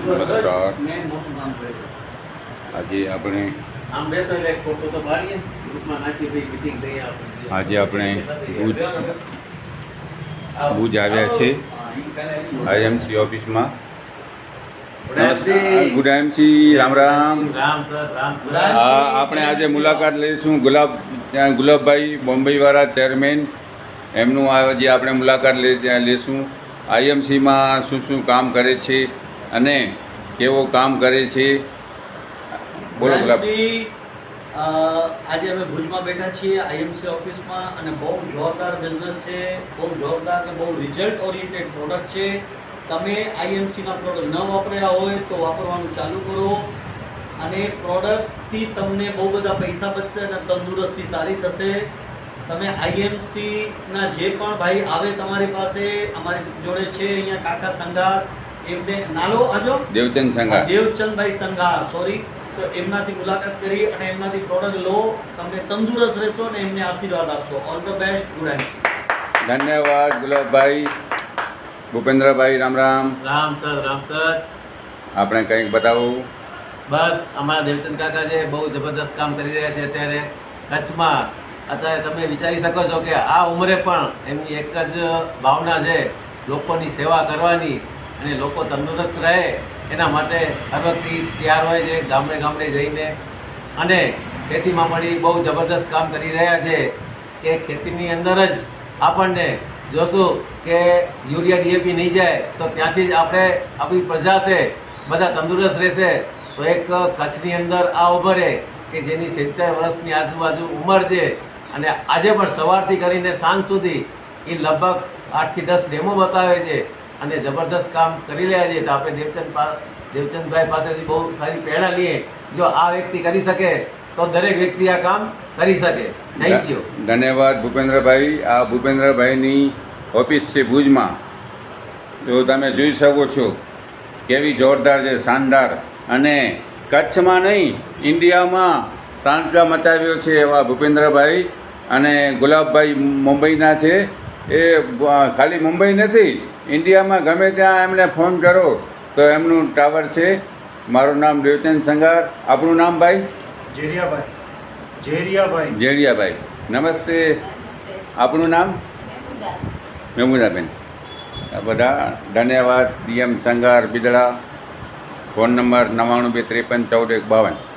નમસ્કાર. આજે આપણે ભુજ આવ્યા છે આઈએમસી ઓફિસમાં. ગુડ આઈએમસી, રામ રામ. આપણે આજે મુલાકાત લઈશું ગુલાબભાઈ બોમ્બેવાળા ચેરમેન. એમનું આજે આપણે મુલાકાત લઈશું. આઈએમસીમાં શું શું કામ કરે છે અને કેવો કામ કરે છે. બોલો ગુલાબ. આજે અમે ભુજમાં બેઠા છીએ આઈએમસી ઓફિસમાં અને બહુ જોરદાર બિઝનેસ છે, બહુ જોરદાર અને બહુ રિઝલ્ટ ઓરિએન્ટેડ પ્રોડક્ટ છે. તમે આઈએમસીના પ્રોડક્ટ ન વાપર્યા હોય તો વાપરવાનું ચાલુ કરો અને પ્રોડક્ટથી તમને બહુ બધા પૈસા બચશે અને તંદુરસ્તી સારી થશે. તમે આઈએમસીના જે પણ ભાઈ આવે તમારી પાસે, અમારી જોડે છે અહીંયા કાકા સંઘાર, એમને નાલો આજો દેવચંદ સંઘાર, દેવચંદભાઈ સંઘાર, સોરી. તો એમનાથી મુલાકાત કરી અને એમનાથી પ્રોડક્ટ લો, તમને તંદુરસ્ત રહેશો અને એમને આશીર્વાદ આપશો. All the best. Good IMC. ધન્યવાદ ગુલાબભાઈ. ભૂપેન્દ્રભાઈ, રામ રામ. Ram sir, Ram sir. આપણે કંઈક બતાવું. બસ અમારા દેવચંદ કાકા જે બહુ જબરદસ્ત કામ કરી રહ્યા છે અત્યારે કચ્છમાં. અત્યારે તમે વિચારી શકો છો કે આ ઉંમરે પણ એમની એક જ ભાવના છે, લોકોની સેવા કરવાની અને લોકો તંદુરસ્ત રહે એના માટે હરવખતી તૈયાર હોય છે, ગામડે ગામડે જઈને. અને ખેતીમાં પણ બહુ જબરદસ્ત કામ કરી રહ્યા છે કે ખેતીની અંદર જ આપણને જોશું કે યુરિયા ડીએપી નહીં જાય તો ત્યાંથી જ આપણે આપણી પ્રજા છે બધા તંદુરસ્ત રહેશે. તો એક કચ્છની અંદર આ ઉભરે કે જેની 70 વર્ષની આજુબાજુ ઉંમર છે અને આજે પણ સવારથી કરીને સાંજ સુધી એ લગભગ 8 થી 10 ડેમો બતાવે છે અને જબરદસ્ત કામ કરી રહ્યા છે. તો આપણે દેવચંદભાઈ પાસેથી બહુ સારી પ્રેરણા લઈએ. જો આ વ્યક્તિ કરી શકે તો દરેક વ્યક્તિ આ કામ કરી શકે. Thank you. ધન્યવાદ ભૂપેન્દ્રભાઈ. આ ભૂપેન્દ્રભાઈની ઓફિસ છે ભુજમાં. તો તમે જોઈ શકો છો કેવી જોરદાર છે, શાનદાર. અને કચ્છમાં નહીં, ઇન્ડિયામાં તાંડવ મચાવ્યો છે એવા ભૂપેન્દ્રભાઈ. અને ગુલાબભાઈ મુંબઈના છે. એ ખાલી મુંબઈ નથી, ઇન્ડિયામાં ગમે ત્યાં એમને ફોન કરો તો એમનું ટાવર છે. મારું નામ દેવચંદ સંઘાર. આપણું નામ ભાઈ? જેરિયાભાઈ. નમસ્તે. આપણું નામ? મેમુદાબેન. આ બધા ધન્યવાદ. ડીએમ સંઘાર, બિદડા. Phone number 92 253 14 152.